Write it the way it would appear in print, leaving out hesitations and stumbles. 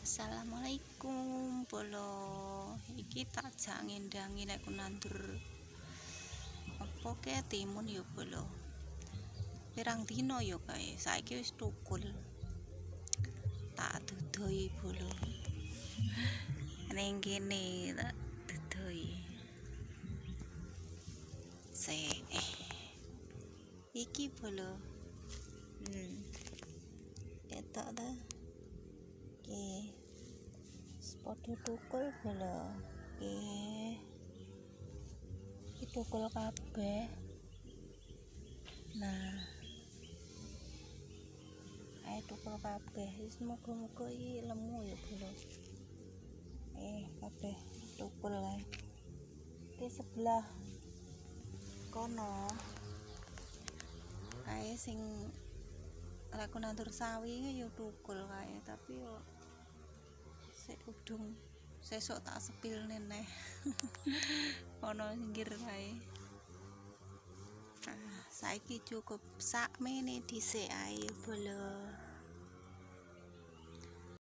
Assalamualaikum bolo. Iki tak jak ngendangi nek nandur apa ke timun ya bolo. Pirang dino ya kae. Saiki wis tukul. Tak dudoi bolo. Ning kene tak dudoi. Iki bolo. Ketok ta. Oke. Padha tukul bolo. Oke. Iki tukul kabeh. Nah. Ayo tukul kabeh. Wis muga-muga iki lemu ya bolo. Kabeh tukul kae. Di sebelah kono kae sing aku nandur sawi ya tukul kae, tapi yo sik udung sesuk tak sepil neh. Ono singgir kae. Saiki cukup sak mene dhisik ae bolo.